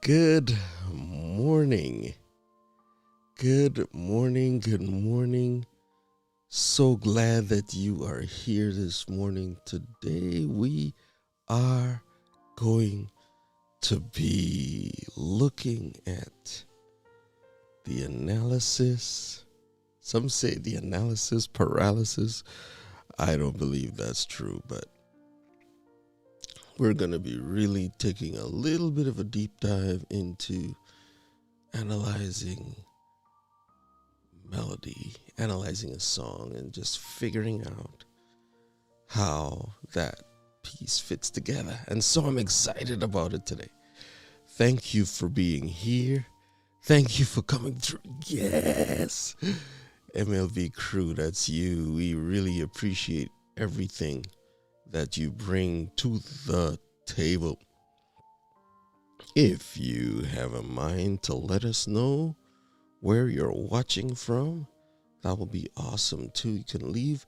Good morning. Good morning. Good morning. So glad that you are here this morning. Today we are going to be looking at the analysis. Some say the analysis paralysis. I don't believe that's true, but we're going to be really taking a little bit of a deep dive into analyzing melody, analyzing a song, and just figuring out how that piece fits together. And so I'm excited about it today. Thank you for being here. Thank you for coming through. Yes. MLB crew, that's you. We really appreciate everything that you bring to the table. If you have a mind to let us know where you're watching from, that will be awesome too. You can leave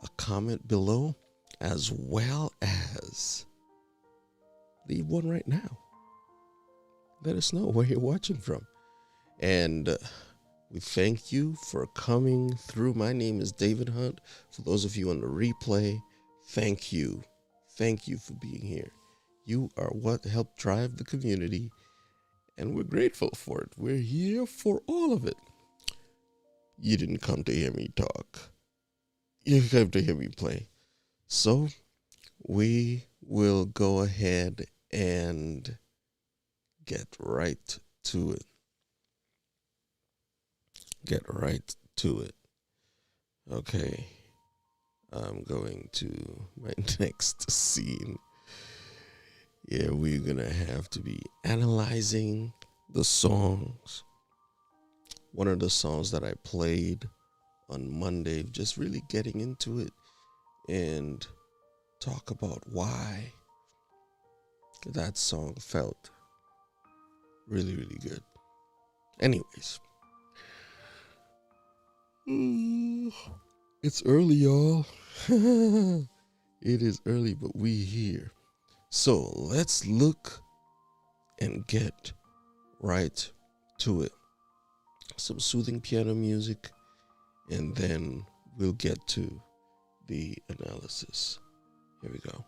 a comment below as well as leave one right now. Let us know where you're watching from. And we thank you for coming through. My name is David Hunt. For those of you on the replay, thank you. Thank you for being here. You are what helped drive the community, and we're grateful for it. We're here for all of it. You didn't come to hear me talk. You came to hear me play. So we will go ahead and get right to it. Get right to it. Okay. I'm going to my next scene. Yeah, we're going to have to be analyzing the songs. One of the songs that I played on Monday, just really getting into it and talk about why that song felt really, really good. Anyways, it's early, y'all. It is early, but we here. So let's look and get right to it. Some soothing piano music, and then we'll get to the analysis. Here we go.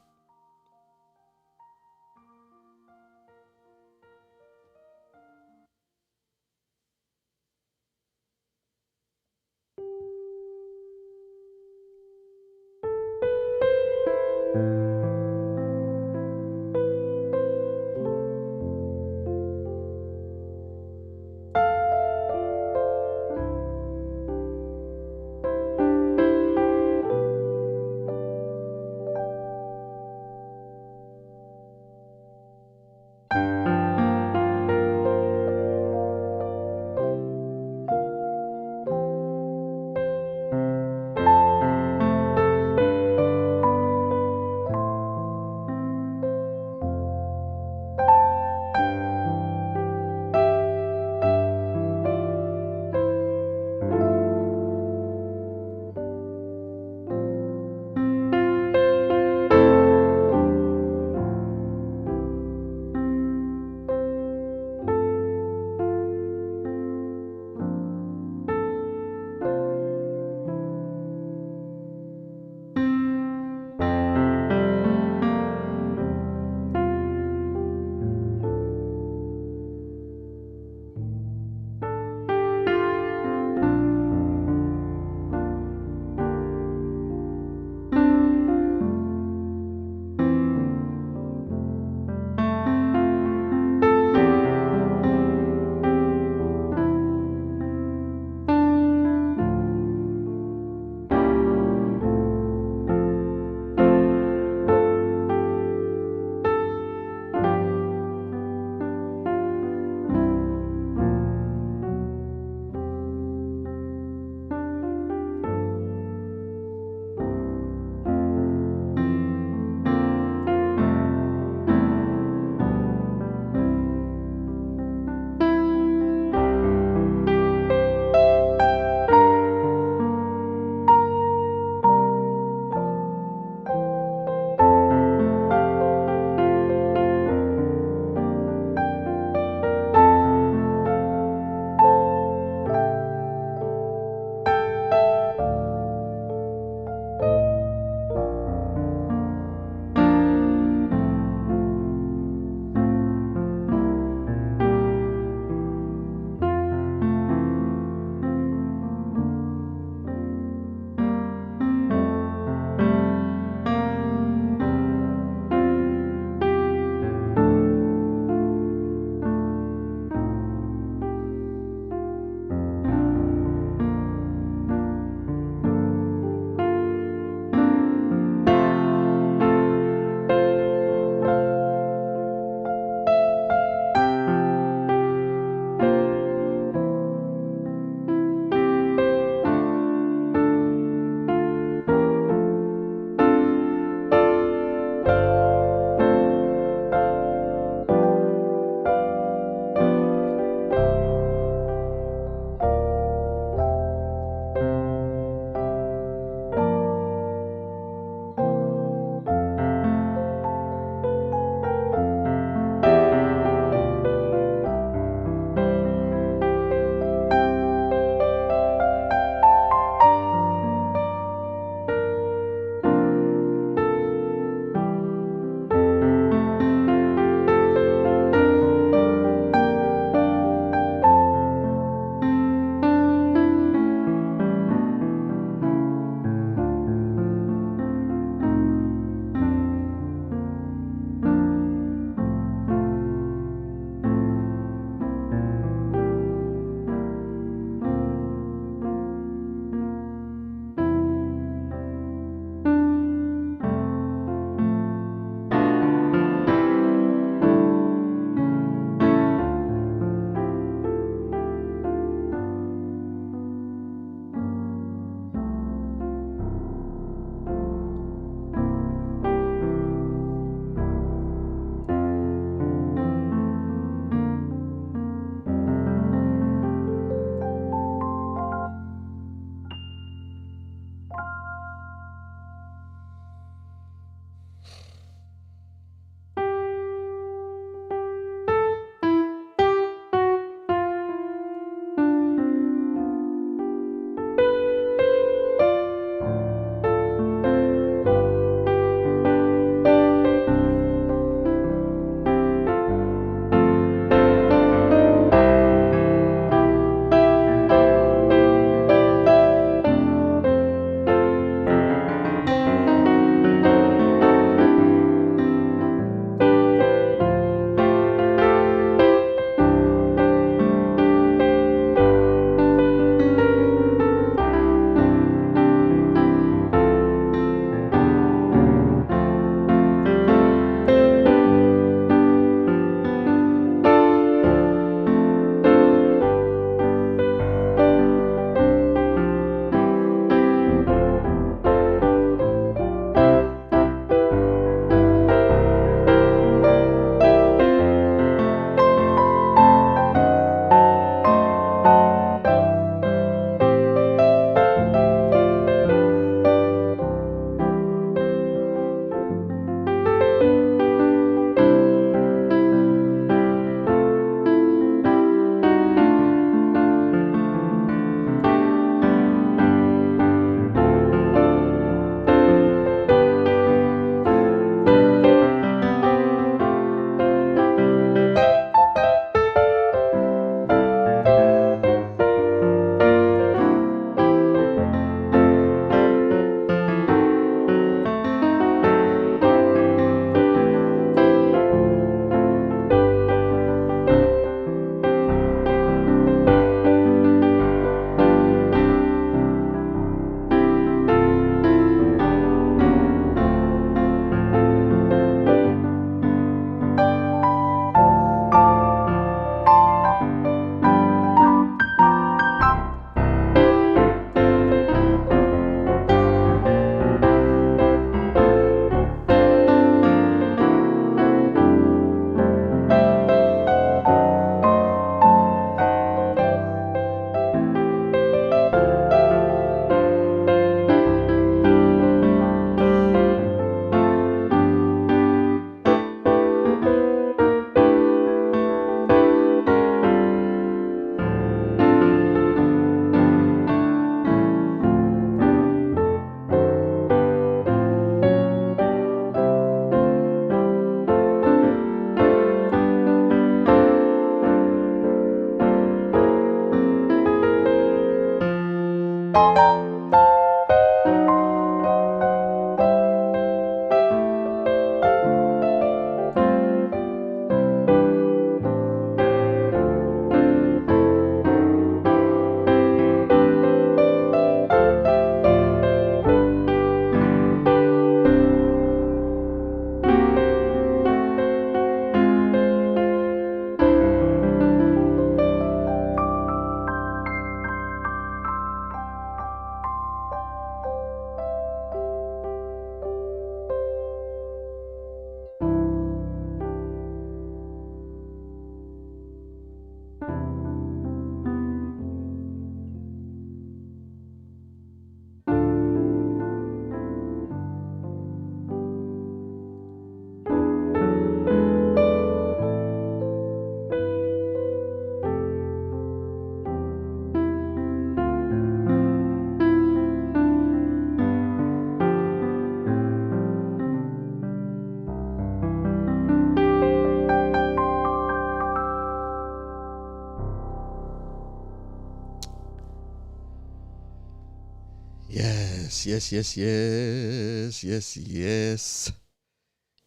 Yes.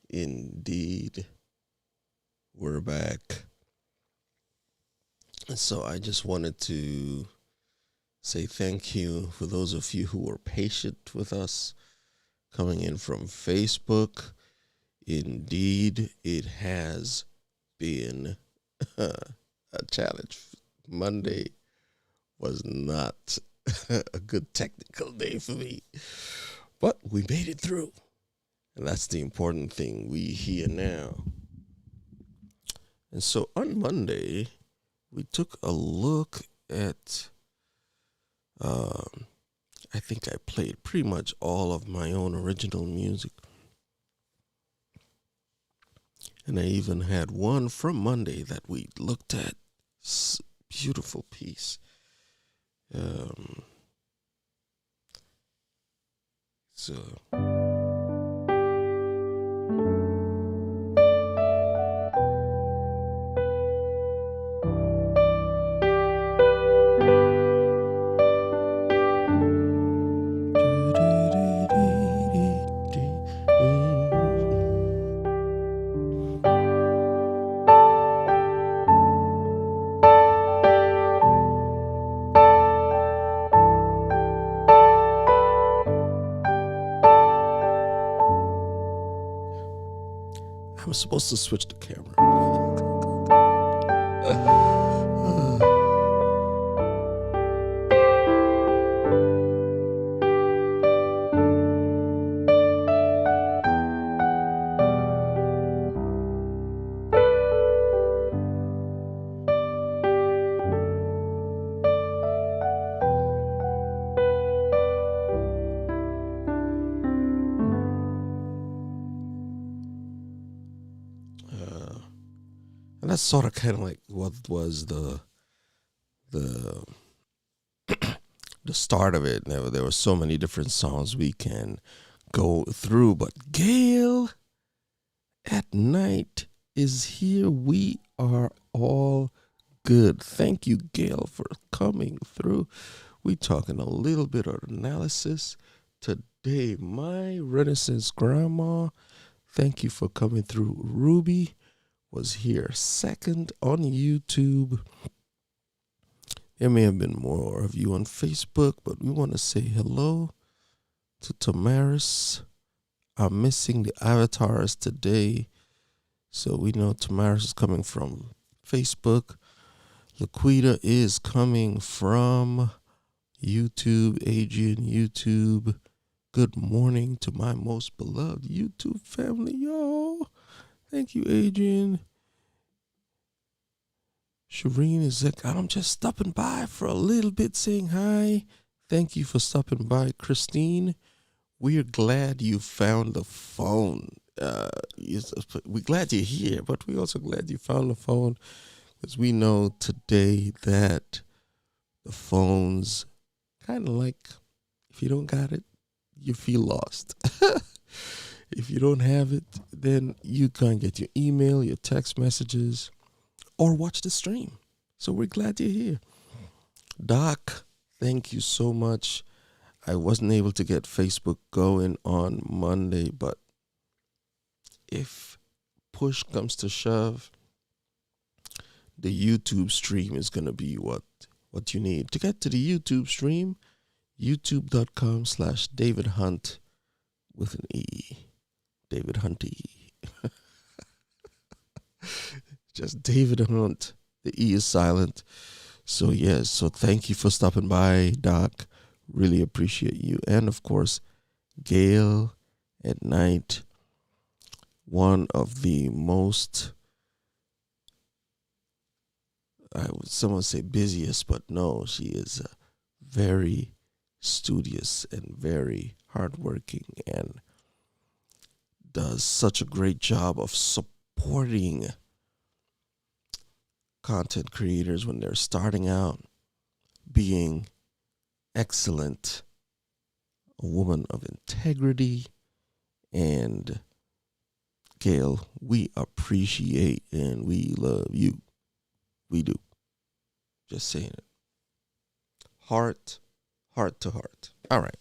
Indeed. We're back. And so I just wanted to say thank you for those of you who were patient with us coming in from Facebook. Indeed, it has been a challenge. Monday was not a good technical day for me, but we made it through. And that's the important thing. We here now. And so on Monday, we took a look at, I think I played pretty much all of my own original music. And I even had one from Monday that we looked at. Beautiful piece. So... I'm supposed to switch the camera. And that's sort of kind of like what was the start of it. There were so many different songs we can go through, but Gail at Night is here. We are all good. Thank you, Gail, for coming through. We talking a little bit of analysis today. My Renaissance Grandma, thank you for coming through. Ruby was here second on YouTube. There may have been more of you on Facebook, but we want to say hello to Tamaris. I'm missing the avatars today, so we know Tamaris is coming from Facebook. Laquita is coming from YouTube. Adrian, YouTube. Good morning to my most beloved YouTube family, y'all. Thank you, Adrian. Shireen is like, I'm just stopping by for a little bit saying hi. Thank you for stopping by, Christine. We're glad you found the phone. We're glad you're here, but we're also glad you found the phone because we know today that the phone's kind of like, if you don't got it, you feel lost. If you don't have it, then you can't get your email, your text messages, or watch the stream. So we're glad you're here. Doc, thank you so much. I wasn't able to get Facebook going on Monday, but if push comes to shove, the YouTube stream is going to be what you need. To get to the YouTube stream, youtube.com/David Hunt with an E. David Hunte. Just David Hunt. The E is silent. So, yes. So, thank you for stopping by, Doc. Really appreciate you. And, of course, Gail at Night. One of the most, someone say busiest, but no, she is very studious and very hardworking and does such a great job of supporting content creators when they're starting out, being excellent, a woman of integrity. And Gail, we appreciate and we love you. We do. Just saying it. Heart to heart. All right.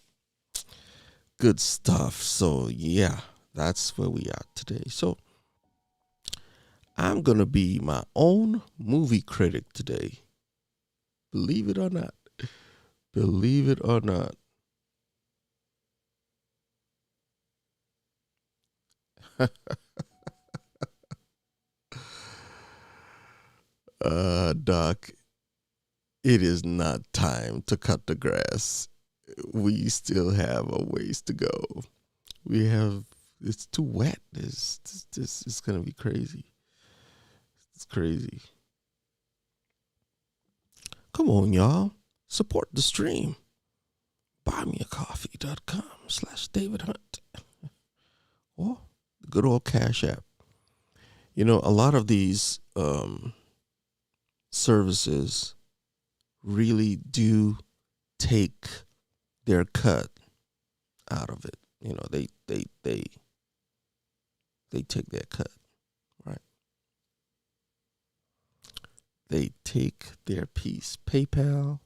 Good stuff. So, yeah, that's where we are today. So, I'm going to be my own movie critic today. Believe it or not. Believe it or not. Doc, it is not time to cut the grass. We still have a ways to go. It's too wet. It's going to be crazy. It's crazy. Come on, y'all. Support the stream. buymeacoffee.com/David Hunt. Or the good old Cash App. You know, a lot of these services really do take their cut out of it. You know, they take their cut, right? They take their piece. PayPal,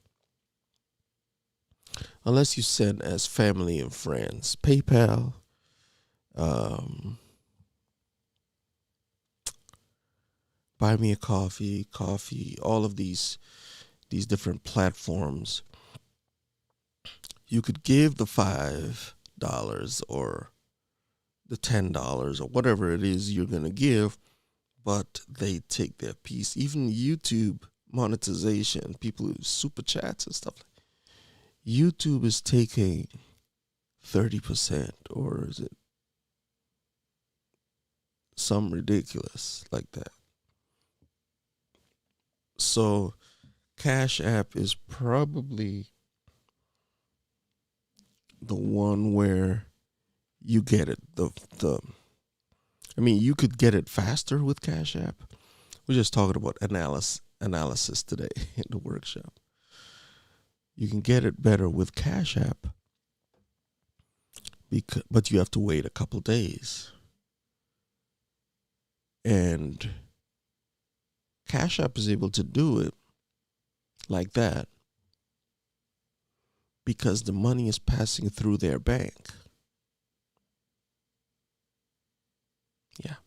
unless you send as family and friends. PayPal, Buy Me a Coffee, all of these different platforms. You could give the $5 or the $10 or whatever it is you're going to give, but they take their piece. Even YouTube monetization, people who super chats and stuff. YouTube is taking 30%, or is it some ridiculous like that? So Cash App is probably the one where you get it. You could get it faster with Cash App. We're just talking about analysis today in the workshop. You can get it better with Cash App, but you have to wait a couple days. And Cash App is able to do it like that because the money is passing through their bank. Yeah.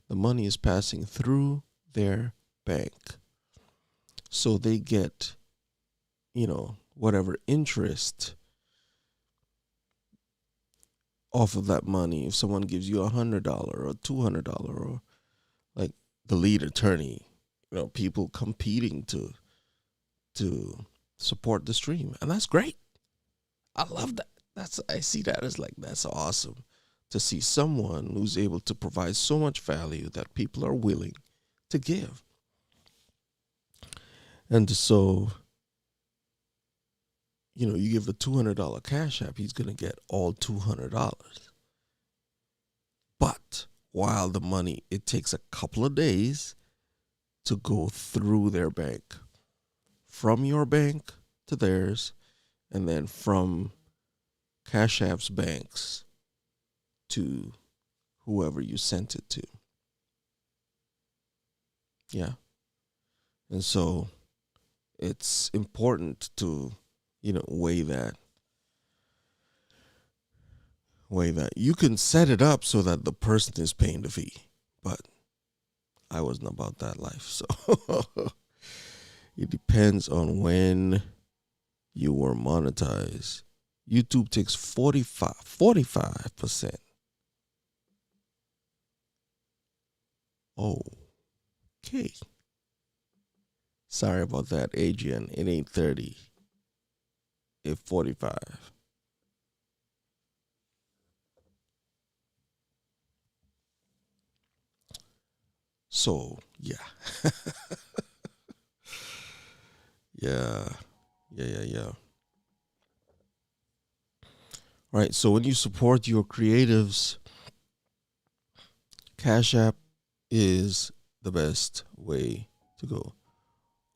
The money is passing through their bank. So they get, whatever interest off of that money. If someone gives you $100 or $200, or like the lead attorney, people competing to support the stream. And that's great. I love that. I see that as that's awesome to see someone who's able to provide so much value that people are willing to give. And so, you give a $200 Cash App, he's going to get all $200. But while the money, it takes a couple of days to go through their bank, from your bank to theirs, and then from Cash App's banks to whoever you sent it to. Yeah. And so it's important to, weigh that. You can set it up so that the person is paying the fee, but I wasn't about that life. So it depends on when you were monetized. YouTube takes 45%. Okay. Sorry about that, Adrian. It ain't 30. It's 45. So, yeah. Yeah. Right. So when you support your creatives, Cash App is the best way to go.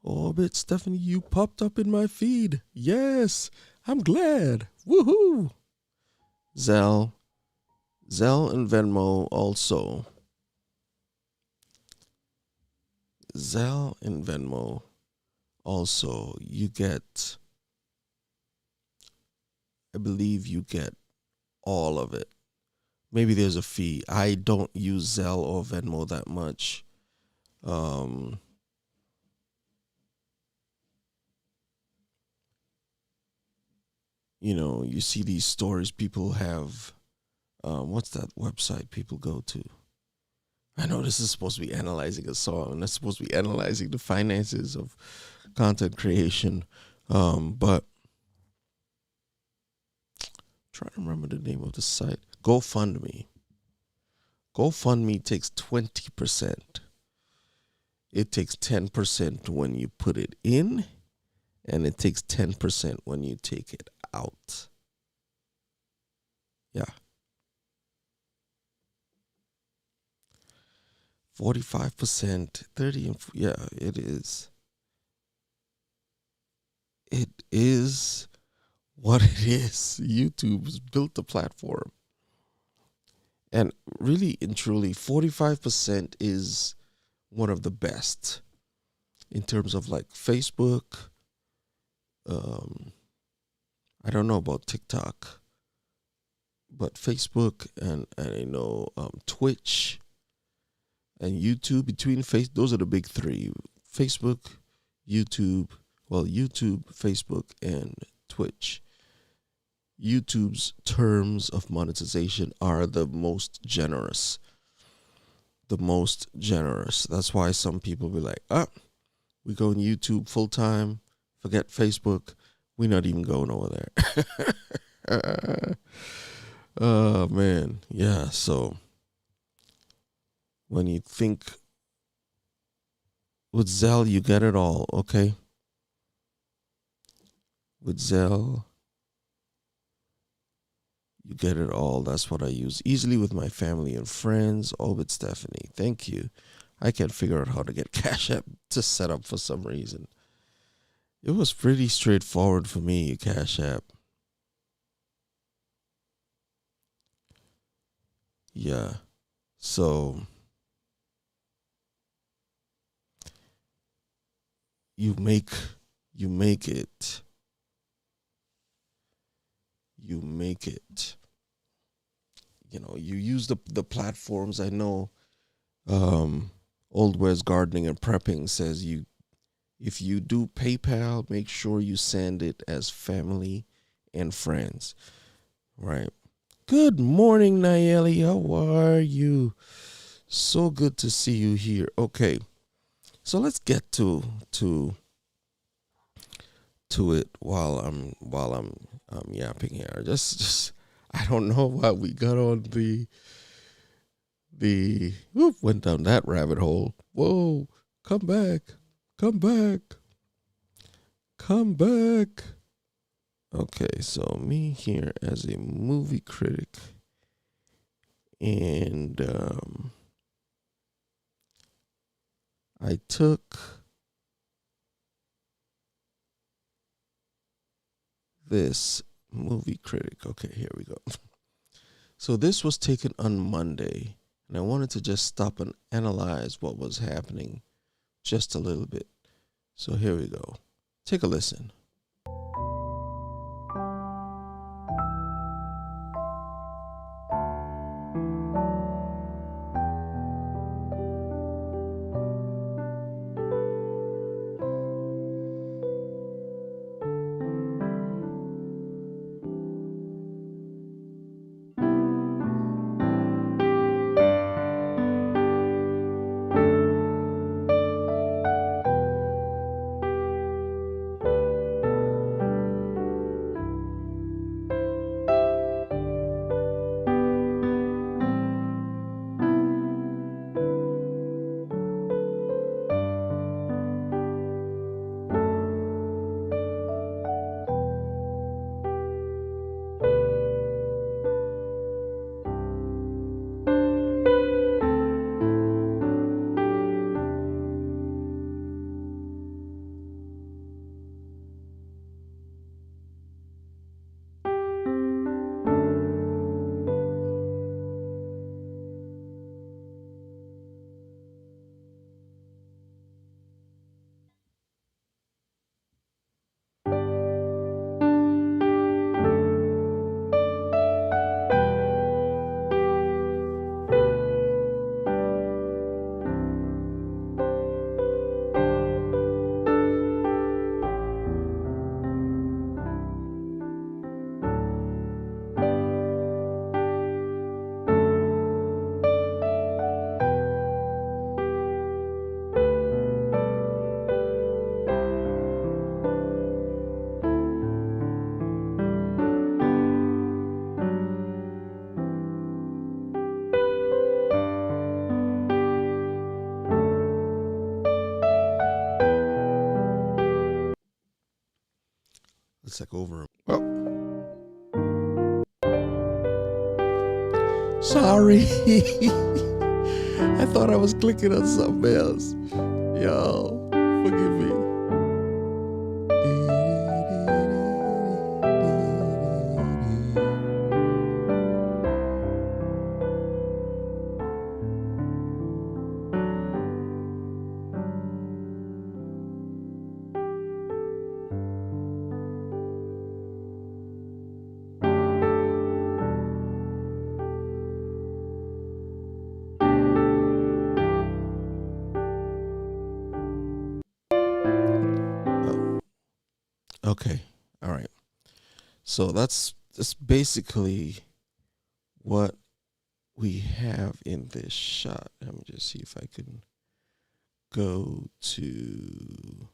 Oh, but Stephanie, you popped up in my feed. Yes, I'm glad. Woohoo! Zelle and Venmo also. Zelle and Venmo also. You get, I believe you get all of it. Maybe there's a fee. I don't use Zelle or Venmo that much. You see these stories people have. What's that website people go to? I know this is supposed to be analyzing a song. That's supposed to be analyzing the finances of content creation. But trying to remember the name of the site. GoFundMe. GoFundMe takes 20%. It takes 10% when you put it in, and it takes 10% when you take it out. Yeah. 45%, 30, yeah, it is. It is what it is. YouTube's built the platform. And really and truly, 45% is one of the best in terms of like Facebook. I don't know about TikTok, but Facebook and Twitch and YouTube, those are the big three. Facebook, YouTube, Facebook, and Twitch. YouTube's terms of monetization are the most generous. That's why some people be like, we go on YouTube full time, forget Facebook, we're not even going over there. Oh, man. Yeah, so when you think with Zelle, you get it all, okay? With Zelle, you get it all. That's what I use easily with my family and friends. Oh, with Stephanie. Thank you. I can't figure out how to get Cash App to set up for some reason. It was pretty straightforward for me, Cash App. Yeah. So you make it. You use the platforms. I know Old West Gardening and Prepping says if you do PayPal, make sure you send it as family and friends. Right. Good morning, Nayeli. How are you? So good to see you here. Okay. So let's get to it while I'm yapping here. Just I don't know why we got on went down that rabbit hole. Whoa, come back. Okay, so me here as a movie critic, and I took this movie critic. Okay, here we go. So this was taken on Monday, and I wanted to just stop and analyze what was happening just a little bit. So here we go. Take a listen. Let's take over. Oh, sorry. I thought I was clicking on something else. Y'all, forgive me. Oh, okay. All right. So that's basically what we have in this shot. Let me just see if I can go to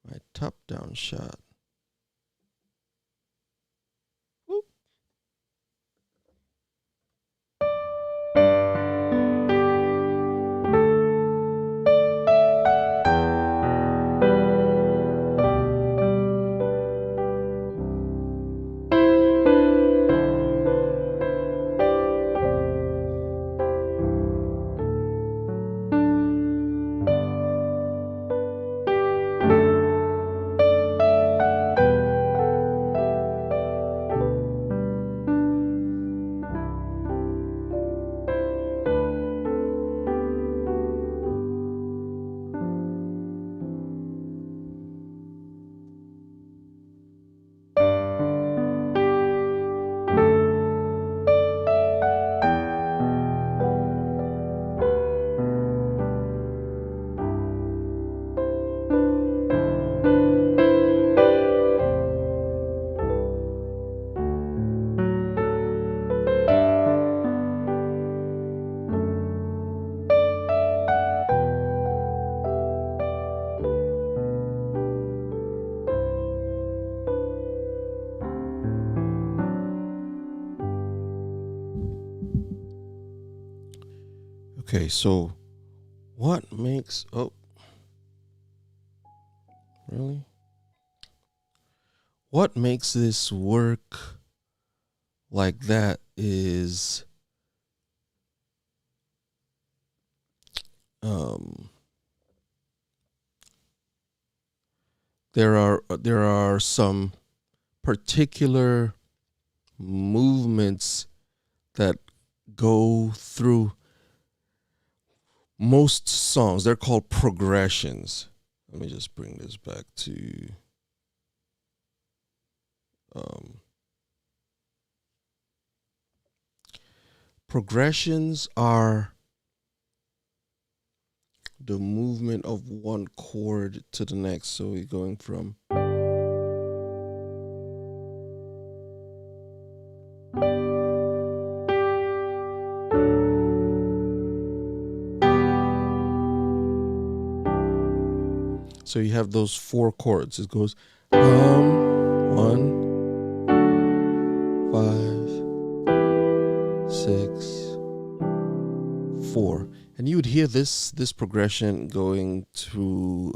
my top-down shot. Whoop. Okay, so what makes really? What makes this work like that is there are some particular movements that go through most songs. They're called progressions. Let me just bring this back to um, progressions are the movement of one chord to the next. So we're going from so you have those four chords. It goes 1, 5, 6, 4, and you would hear this progression going through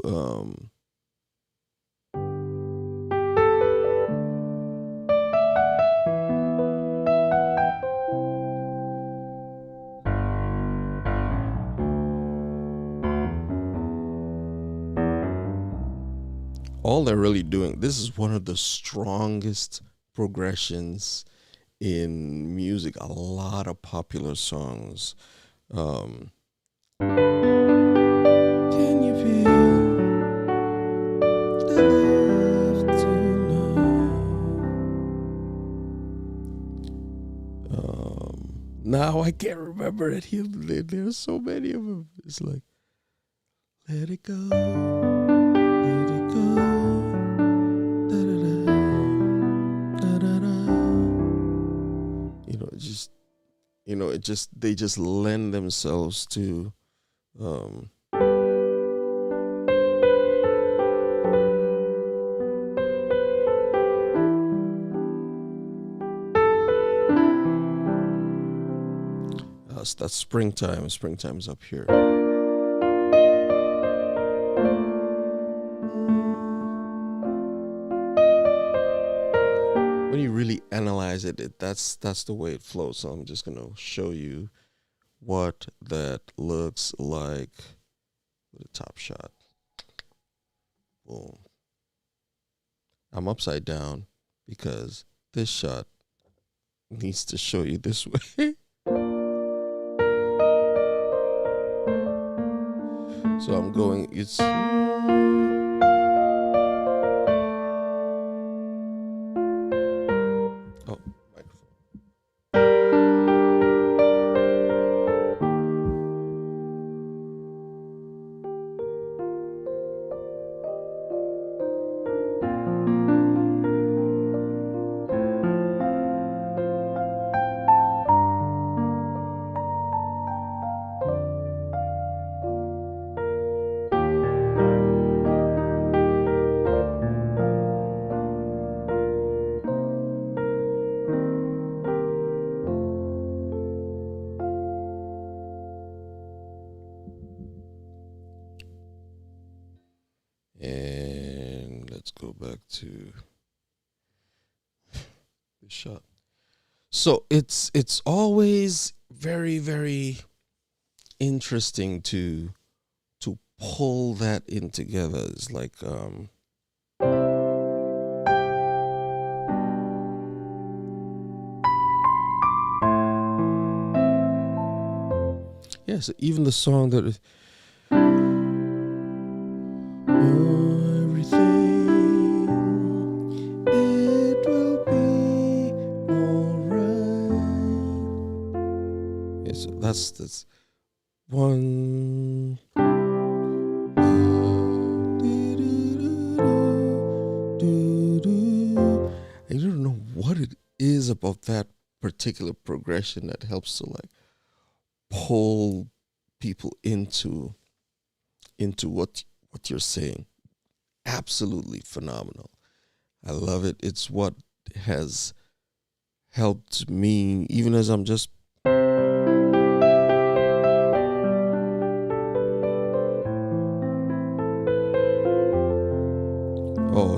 all they're really doing. This is one of the strongest progressions in music. A lot of popular songs. Can you feel the love tonight? Now I can't remember it. There's so many of them. It's like, let it go, let it go, da da da da da. They just lend themselves to that's springtime. Springtime's up here. When you really analyze it, that's the way it flows. So I'm just gonna show you what that looks like with a top shot. Boom. I'm upside down because this shot needs to show you this way. So I'm going, it's microphone. And let's go back to the shot. So it's always very, very interesting to pull that in together. It's like so even the song that is everything, it will be alright. Yeah, so that's one. I don't know what it is about that particular progression that helps to like pull people into what you're saying. Absolutely phenomenal. I love it. It's what has helped me even as I'm just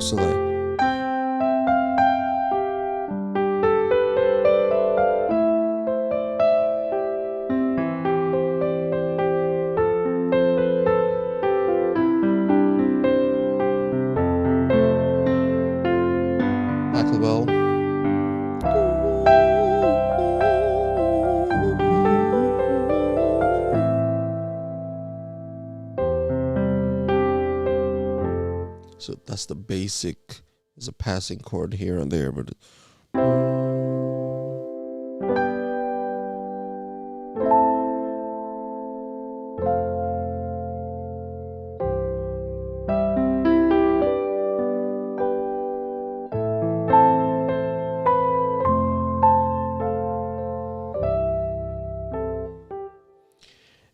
so like Bell. So that's the basic. There's a passing chord here and there, but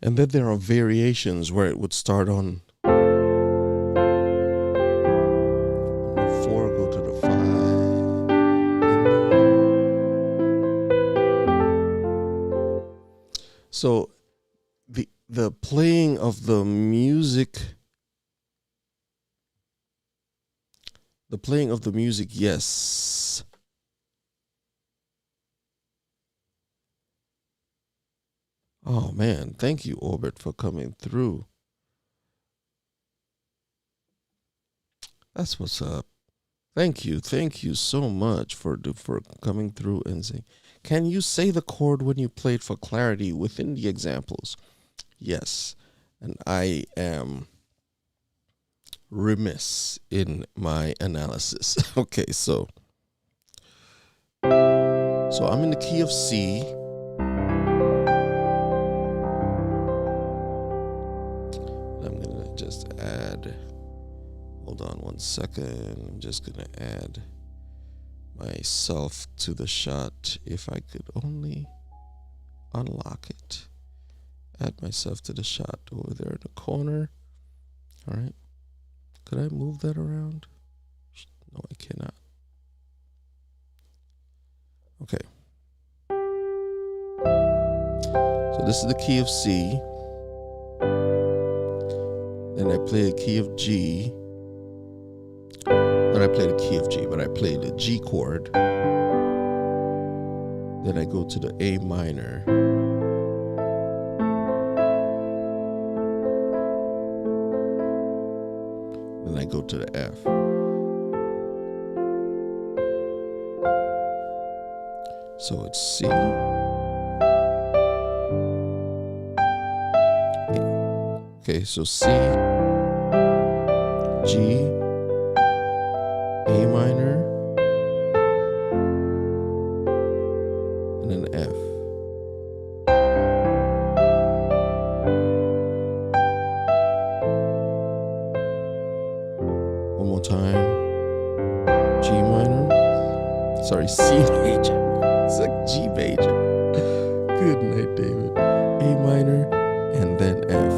and then there are variations where it would start on 4, go to the 5. So the playing of the music, yes. Oh man, thank you, Orbit, for coming through. That's what's up. Thank you so much for coming through and saying. Can you say the chord when you played for clarity within the examples? Yes, and I am remiss in my analysis. Okay, so I'm in the key of C. I'm gonna just add. Hold on 1 second. I'm just gonna add myself to the shot. If I could only unlock it. Add myself to the shot over there in the corner. All right. Could I move that around? No, I cannot. Okay. So this is the key of C. Then I play the key of G. Then I play the key of G, but I play the G chord. Then I go to the A minor. Then I go to the F. So it's C. Okay, so C, G, A minor, and an F. One more time. G minor. Sorry, C major. It's like G major. Good night, David. A minor, and then F.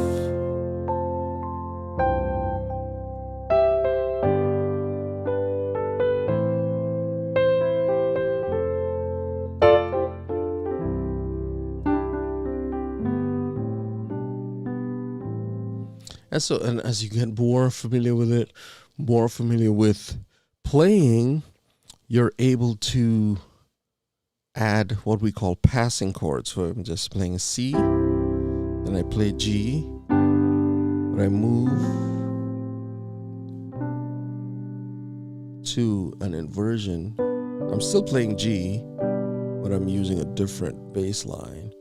And as you get more familiar with it, more familiar with playing, you're able to add what we call passing chords. So I'm just playing C, then I play G, but I move to an inversion. I'm still playing G, but I'm using a different bass line.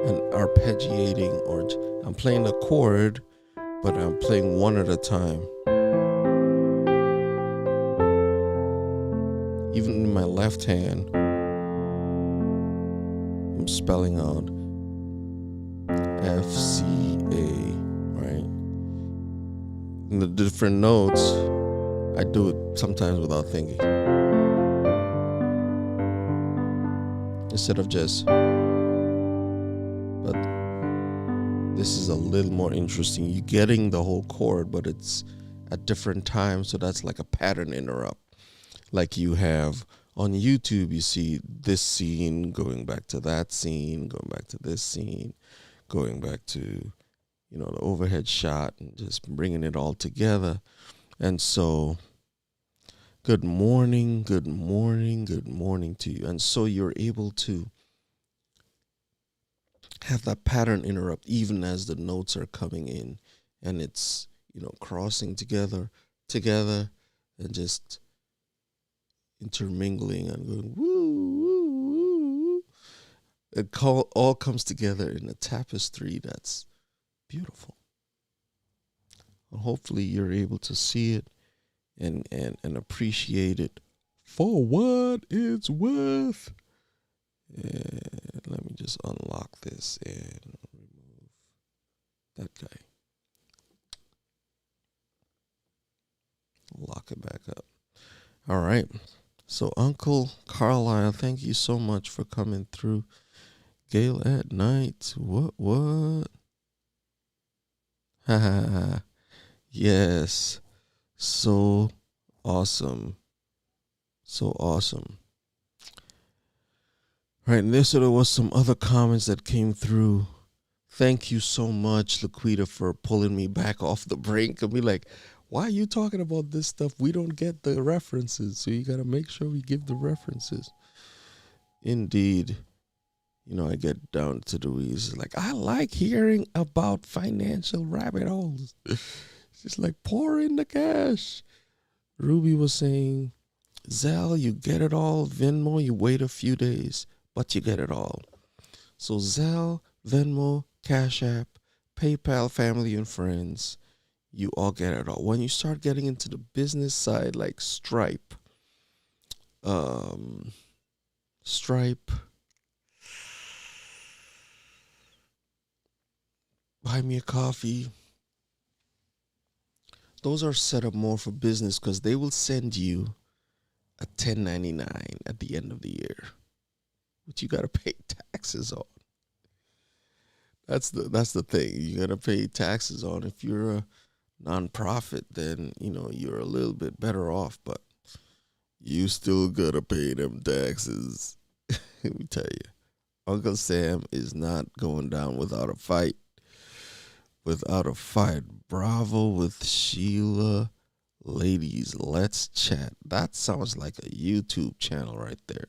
And arpeggiating, or I'm playing a chord, but I'm playing one at a time. Even in my left hand, I'm spelling out F, C, A, right? And the different notes, I do it sometimes without thinking. Instead of just, but this is a little more interesting. You're getting the whole chord, but it's at different times, so that's like a pattern interrupt. Like you have on YouTube, you see this scene going back to that scene, going back to this scene, going back to, the overhead shot, and just bringing it all together. And so, good morning to you. And so you're able to have that pattern interrupt even as the notes are coming in, and it's, crossing together, and just intermingling and going woo, woo, woo. all comes together in a tapestry that's beautiful. And hopefully you're able to see it and appreciate it for what it's worth. And let me just unlock this and remove that guy. Lock it back up. All right. So Uncle Carlisle, thank you so much for coming through. Gale at night. What? Ha ha ha. Yes. So awesome. So awesome. Right, and there was some other comments that came through. Thank you so much, Laquita, for pulling me back off the brink and be like, why are you talking about this stuff? We don't get the references, so you got to make sure we give the references. Indeed. I get down to the weeds. Like, I like hearing about financial rabbit holes. It's just like, pour in the cash. Ruby was saying, Zelle, you get it all. Venmo, you wait a few days, but you get it all. So Zelle, Venmo, Cash App, PayPal, family and friends, you all get it all. When you start getting into the business side, like Stripe, Buy Me a Coffee, those are set up more for business because they will send you a 1099 at the end of the year, which you got to pay taxes on. That's the thing. You got to pay taxes on. If you're a nonprofit, then, you're a little bit better off, but you still got to pay them taxes. Let me tell you, Uncle Sam is not going down without a fight. Bravo with Sheila. Ladies, let's chat. That sounds like a YouTube channel right there.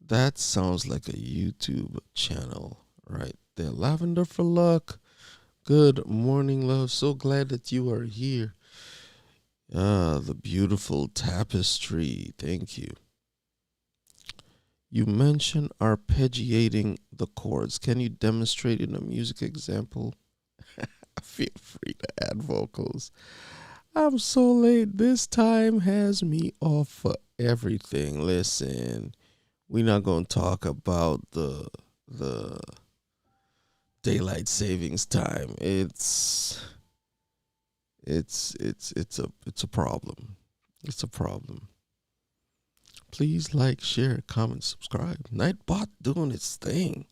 That sounds like a YouTube channel right there. Lavender for Luck. Good morning, love. So glad that you are here. The beautiful tapestry. Thank you. You mentioned arpeggiating the chords. Can you demonstrate in a music example? Feel free to add vocals. I'm so late. This time has me off for everything. Listen, we're not going to talk about the daylight savings time. It's a problem. It's a problem. Please like, share, comment, subscribe. Nightbot doing its thing.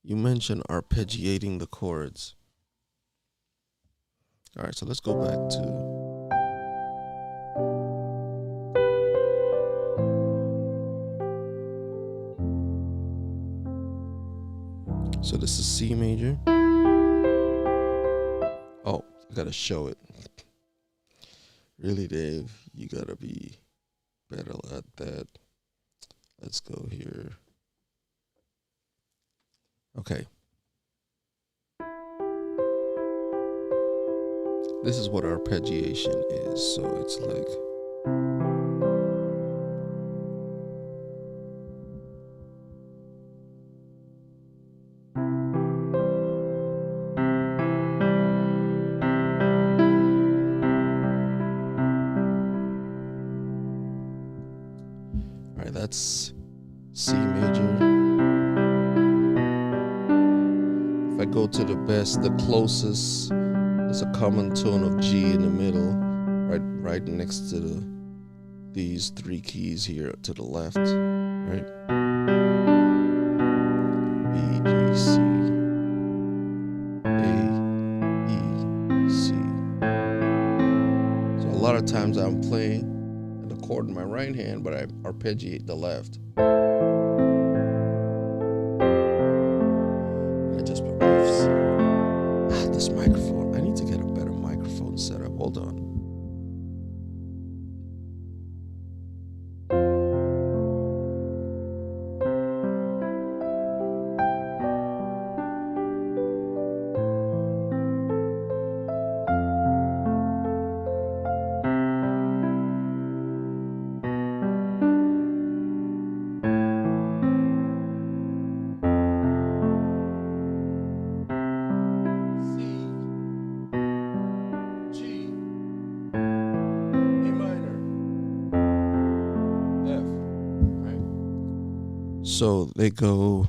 You mentioned arpeggiating the chords. All right, so let's go back to... So this is C major. Oh, I gotta show it. Really, Dave, you gotta be better at that. Let's go here. Okay. This is what arpeggiation is. So it's like... All right, that's C major. If I go to the best, the closest is a common tone of G in the middle, right next to these three keys here to the left, right? B, G, C, A, E, C. So a lot of times I'm playing the chord in my right hand, but I arpeggiate the left. I just put Fs. This microphone, I need to get a better microphone set up. Hold on. So they go.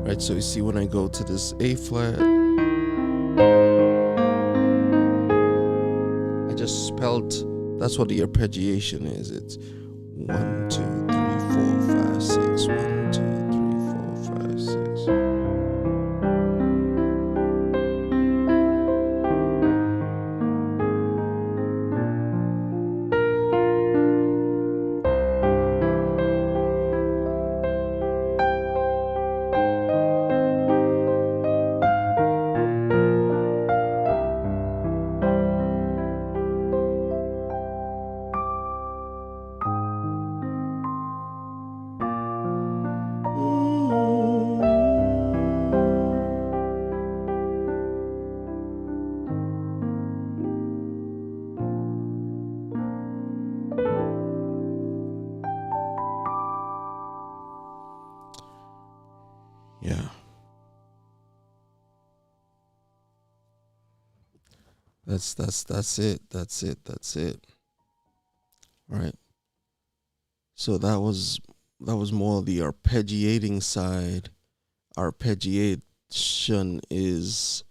Right, so you see when I go to this A flat, I just spelled, that's what the arpeggiation is. It's 1, 2, 3, 4, 5, 6, 1, 2, 3, 4, 5, 6. Yeah. That's it. That's it. All right. So that was more the arpeggiating side. Arpeggiation is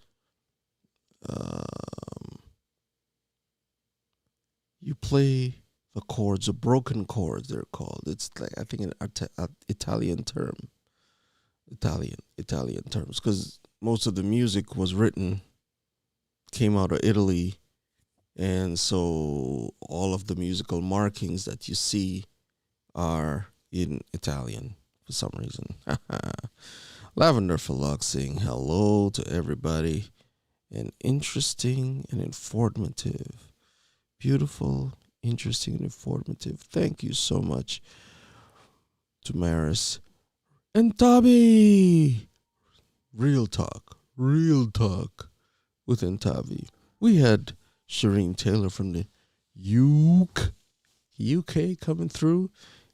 you play the chords, the broken chords they're called. It's like, I think, an Italian term. Italian terms, because most of the music came out of Italy, and so all of the musical markings that you see are in Italian for some reason. Lavender for Luck saying hello to everybody, and interesting and informative. Beautiful, interesting, and informative. Thank you so much to Maris and Tavi. Real talk with Intavi. We had Shireen Taylor from the UK coming through,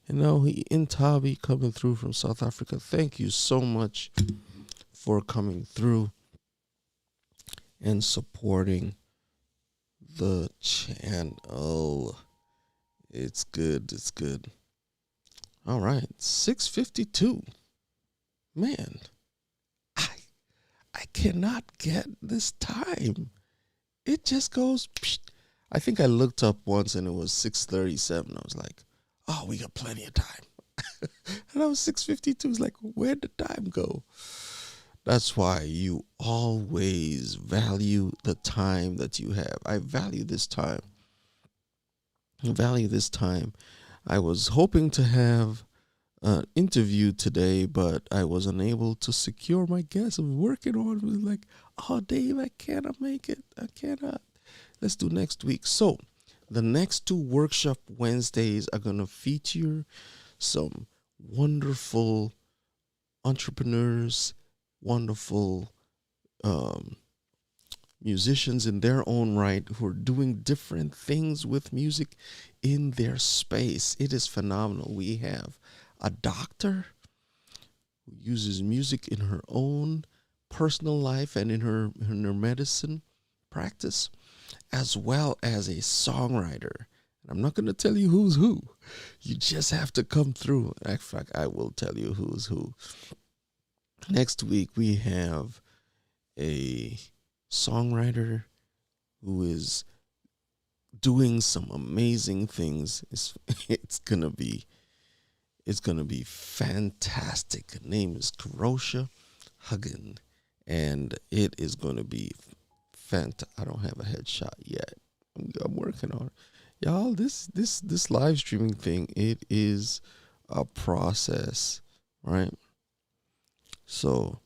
and now Intavi coming through from South Africa. Thank you so much for coming through and supporting the channel. It's good. All right, 6:52. Man, I cannot get this time. It just goes. Psh. I think I looked up once and it was 6:37. I was like, oh, we got plenty of time. And I was 6:52. It's like, where'd the time go? That's why you always value the time that you have. I value this time. I was hoping to have an interview today, but I was unable to secure my guest. I'm working on it. It was like, oh, Dave, I cannot make it. I cannot. Let's do next week. So the next 2 workshop Wednesdays are going to feature some wonderful entrepreneurs, wonderful musicians in their own right who are doing different things with music in their space. It is phenomenal. We have a doctor who uses music in her own personal life and in her medicine practice, as well as a songwriter. And I'm not going to tell you who's who. You just have to come through. In fact, I will tell you who's who. Next week, we have a songwriter who is doing some amazing things. It's going to be It's going to be fantastic. Her name is Karosha Huggin, and it is going to be I don't have a headshot yet. I'm working on it. Y'all, this live streaming thing, it is a process, right? So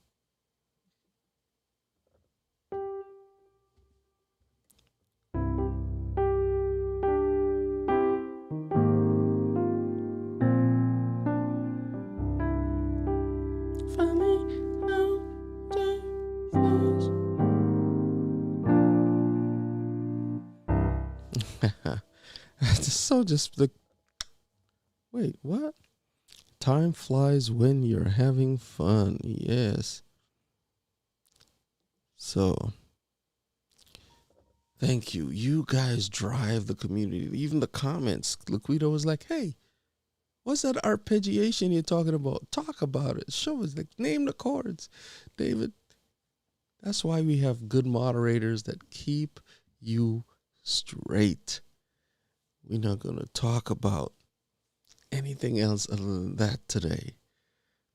so just like, wait, what? Time flies when you're having fun. Yes. So thank you. You guys drive the community. Even the comments. Laquita was like, hey, what's that arpeggiation you're talking about? Talk about it. Show us. Like, name the chords. David, that's why we have good moderators that keep you straight. We're not going to talk about anything else other than that today.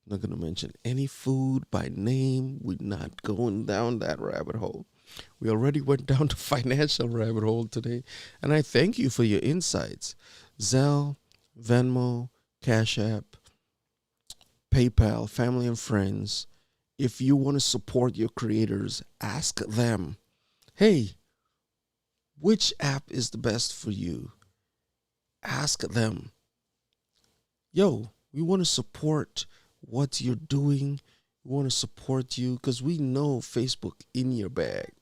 I'm not going to mention any food by name. We're not going down that rabbit hole. We already went down the financial rabbit hole today. And I thank you for your insights. Zelle, Venmo, Cash App, PayPal, family and friends. If you want to support your creators, ask them, hey, which app is the best for you? Ask them. Yo, we want to support what you're doing. We want to support you because we know Facebook in your bag.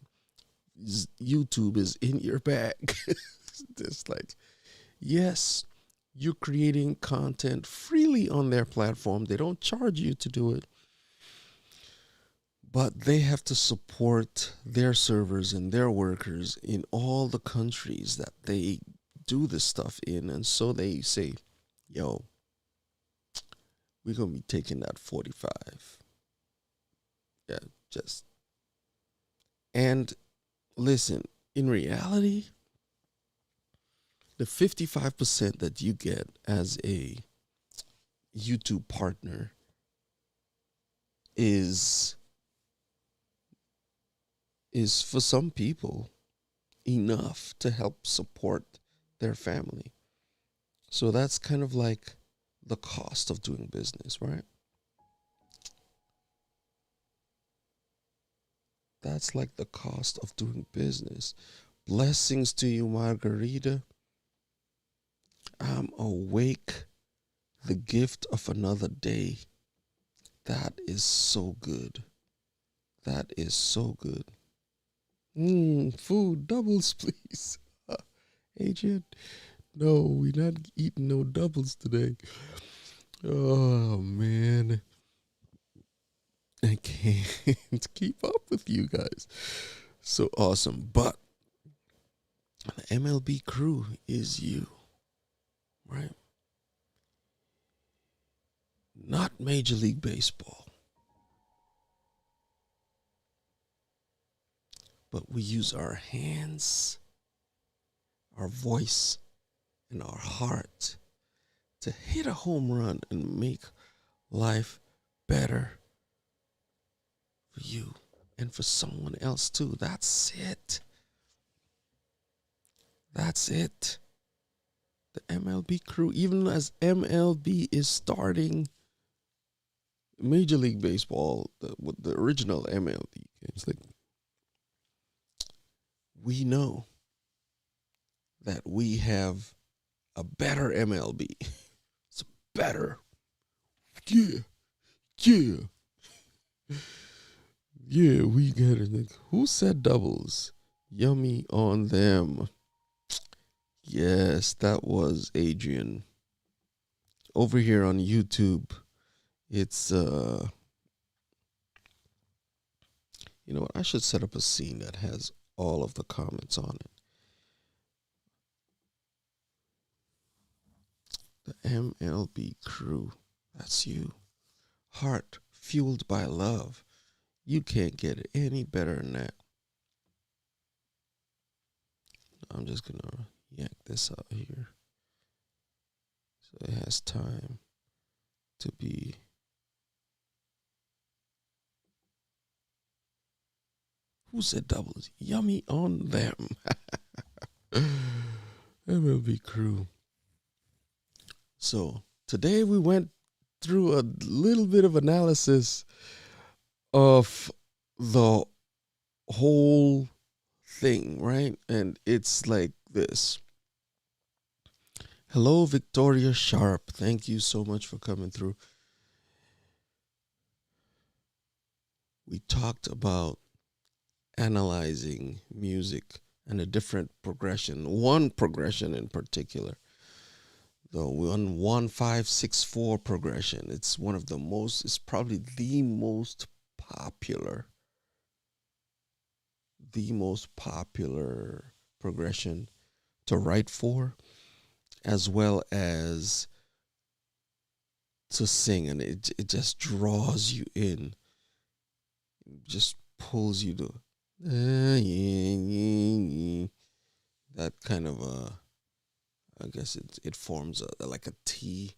YouTube is in your bag. It's like, yes, you're creating content freely on their platform. They don't charge you to do it. But they have to support their servers and their workers in all the countries that they do this stuff in. And so they say, yo, we're going to be taking that 45. Yeah, just. And listen, in reality, the 55% that you get as a YouTube partner is for some people enough to help support their family. So that's kind of like the cost of doing business, right? That's like the cost of doing business. Blessings to you, Margarita. I'm awake. The gift of another day. That is so good. That is so good. Food doubles, please. Agent, no, we're not eating no doubles today. Oh, man. I can't keep up with you guys. So awesome. But the MLB crew is you, right? Not Major League Baseball. But we use our hands, our voice, and our heart to hit a home run and make life better for you and for someone else too. That's it. That's it. The MLB crew, even as MLB is starting Major League Baseball, with the original MLB, it's like we know that we have a better MLB. It's better. Yeah. Yeah. Yeah, we got it. Like, who said doubles? Yummy on them. Yes, that was Adrian. Over here on YouTube, it's you know what? I should set up a scene that has all of the comments on it. The MLB crew. That's you. Heart fueled by love. You can't get it any better than that. I'm just gonna yank this out here so it has time. to be. Who said doubles? Yummy on them. MLB crew. So today we went through a little bit of analysis of the whole thing, right? And it's like this. Hello, Victoria Sharp. Thank you so much for coming through. We talked about analyzing music and a different progression, one progression in particular, the 1-5-6-4 progression. It's one of the most, it's probably the most popular progression to write for, as well as to sing, and it just draws you in, just pulls you to that kind of I guess it forms like a T,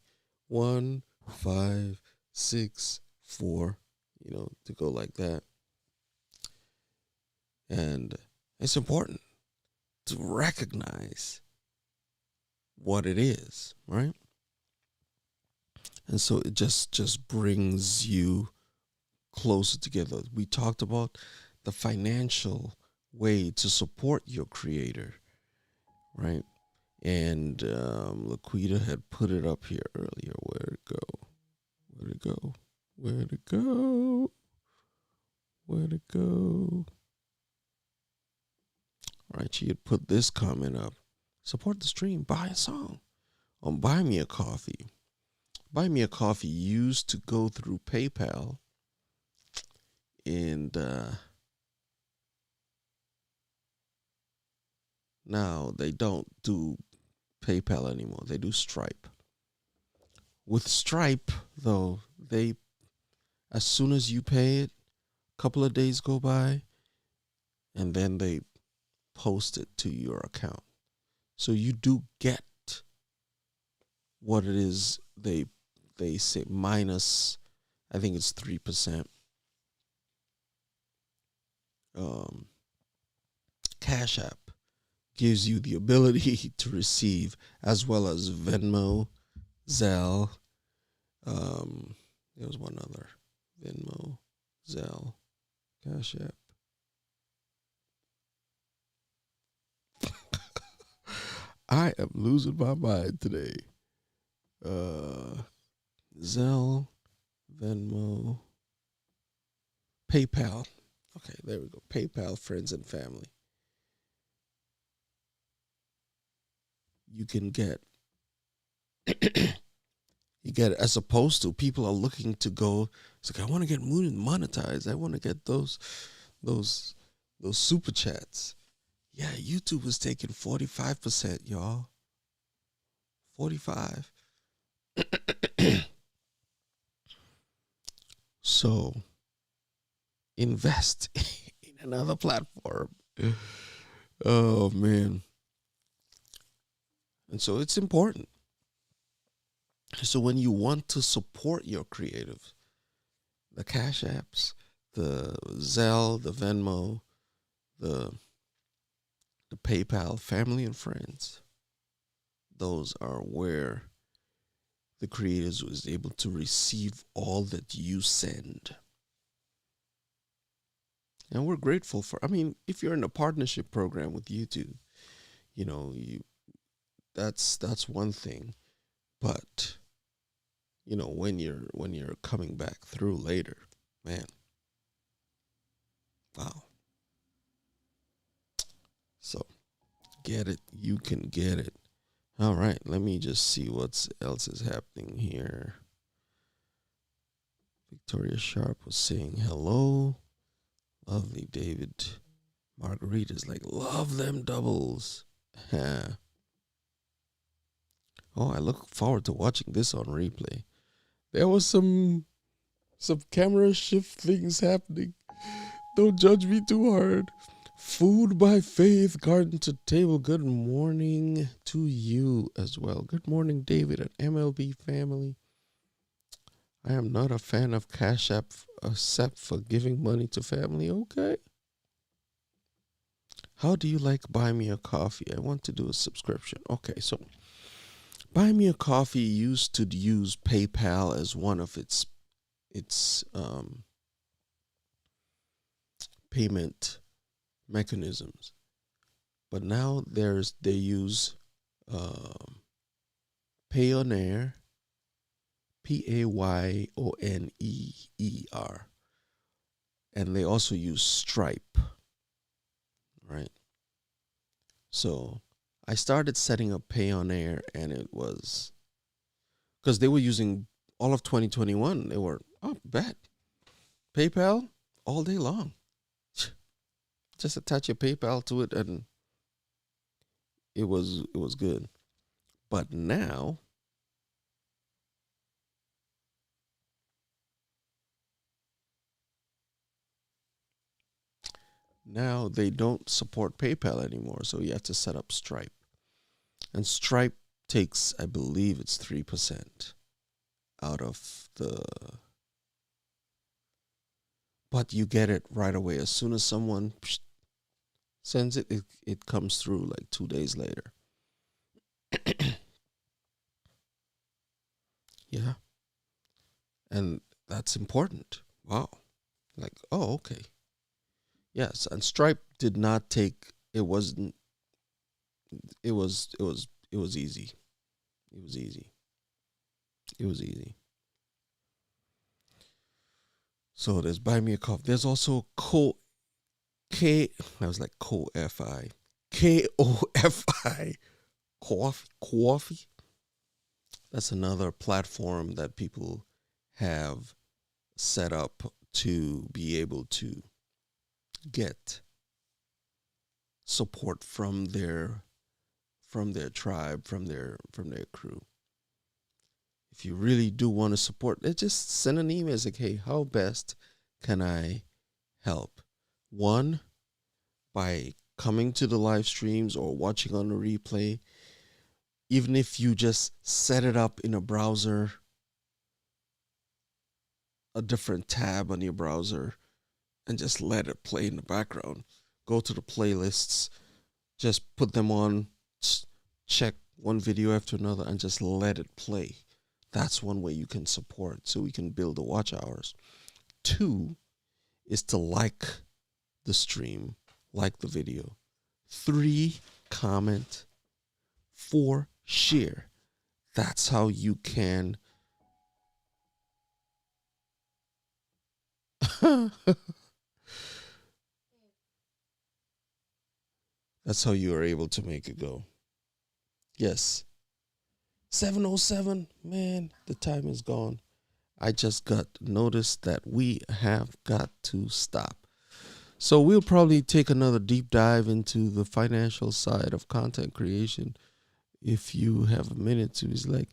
1-5-6-4, to go like that. And it's important to recognize what it is, right? And so it just brings you closer together. We talked about the financial way to support your creator, right? And Laquita had put it up here earlier. Where'd it go? All right, she had put this comment up. Support the stream. Buy a song on Buy Me a Coffee. Buy Me a Coffee used to go through PayPal, and now they don't do PayPal anymore. They do Stripe. With Stripe, though, they, as soon as you pay it, a couple of days go by, and then they post it to your account. So you do get what it is they say minus, I think it's 3%. Cash App gives you the ability to receive, as well as Venmo, Zelle. There was one other. Venmo, Zelle, Cash App. I am losing my mind today. Zelle, Venmo, PayPal. Okay, there we go. PayPal, friends and family. You can get, as opposed to people are looking to go, it's like, I want to get monetized. I want to get those super chats. Yeah, YouTube was taking 45%, y'all. 45. So invest in another platform. Oh man. And so it's important. So when you want to support your creatives, the Cash Apps, the Zelle, the Venmo, the PayPal, family and friends, those are where the creators was able to receive all that you send. And we're grateful for, if you're in a partnership program with YouTube, that's one thing. But when you're coming back through later, man, wow. So get it, you can get it. All right, let me just see what else is happening here. Victoria Sharp was saying hello. Lovely David. Margarita's like, love them doubles. Oh, I look forward to watching this on replay. There was some camera shift things happening. Don't judge me too hard. Food by Faith, Garden to Table. Good morning to you as well. Good morning, David and MLB family. I am not a fan of Cash App except for giving money to family. Okay. How do you like Buy Me a Coffee? I want to do a subscription. Okay, so Buy Me a Coffee used to use PayPal as one of its payment mechanisms, but now they use um, Payoneer, Payoneer, and they also use Stripe, right? So I started setting up Payoneer, and it was because they were using all of 2021. They were, oh, bet PayPal all day long. Just attach your PayPal to it, and it was good. But now they don't support PayPal anymore, so you have to set up Stripe. And Stripe takes, I believe it's 3% out of the, but you get it right away. As soon as someone sends it, it comes through like 2 days later. Yeah. And that's important. Wow. Like, oh, okay. Yes. And Stripe did not take, it wasn't, it was easy. It was easy. It was easy. So there's Buy Me a Coffee. There's also K, I was like Ko-Fi. Kofi. Coffee. That's another platform that people have set up to be able to get support from their tribe, from their crew. If you really do want to support, just send an email. It's like, hey, how best can I help? One, by coming to the live streams or watching on the replay. Even if you just set it up in a browser, a different tab on your browser, and just let it play in the background. Go to the playlists, just put them on, check one video after another, and just let it play. That's one way you can support, so we can build the watch hours. Two is to like the stream, like the video. Three, comment. Four, share. That's how you can that's how you are able to make it go. Yes. 7:07, man, the time is gone. I just got noticed that we have got to stop. So we'll probably take another deep dive into the financial side of content creation if you have a minute to. It's like,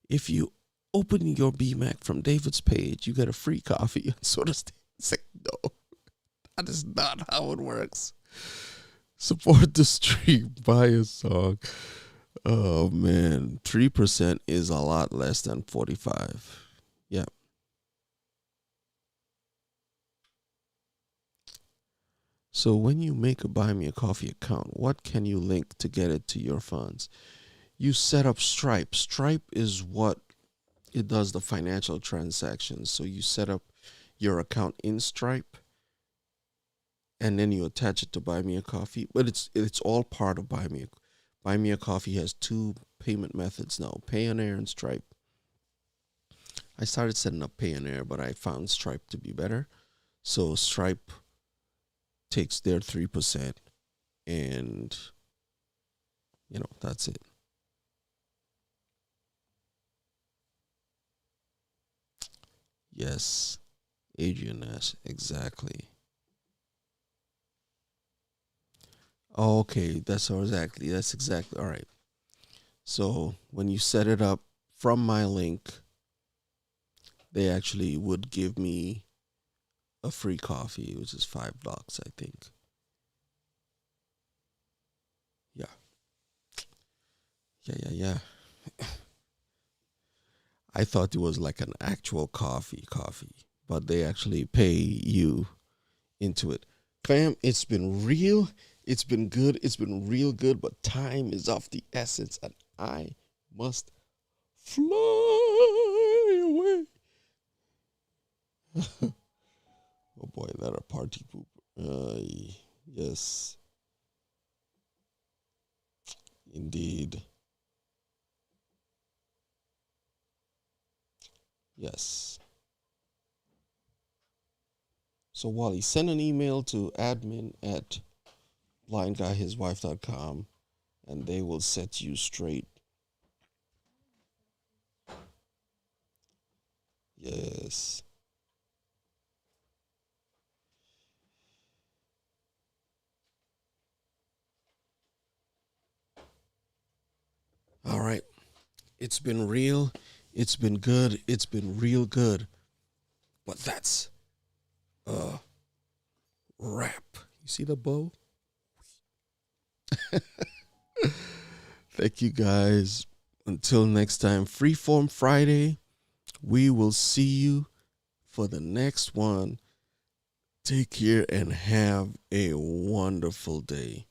if you open your BMAC from David's page, you get a free coffee and sort of thing. It's like, no, that is not how it works. Support the stream, buy a song. Oh man, 3% is a lot less than 45. Yeah. So when you make a Buy Me a Coffee account, what can you link to get it to your funds? You set up Stripe. Stripe is what it does the financial transactions. So you set up your account in Stripe, and then you attach it to Buy Me a Coffee. But it's all part of Buy Me. Buy Me a Coffee has two payment methods now: Payoneer and Stripe. I started setting up Payoneer, but I found Stripe to be better. So Stripe takes their 3%, and that's it. Yes, Adrian Nash, exactly. Okay, that's exactly all right. So when you set it up from my link, they actually would give me a free coffee, which is $5, I think. Yeah, yeah, yeah, yeah. I thought it was like an actual coffee, but they actually pay you into it. Fam, it's been real. It's been good. It's been real good, but time is of the essence and I must fly away. Oh boy, that a party poop. Yes, indeed. Yes. So Wally, send an email to admin at blindguyhiswife.com and they will set you straight. Yes. All right. It's been real. It's been good. It's been real good. But that's a wrap. You see the bow? Thank you guys. Until next time, Freeform Friday. We will see you for the next one. Take care and have a wonderful day.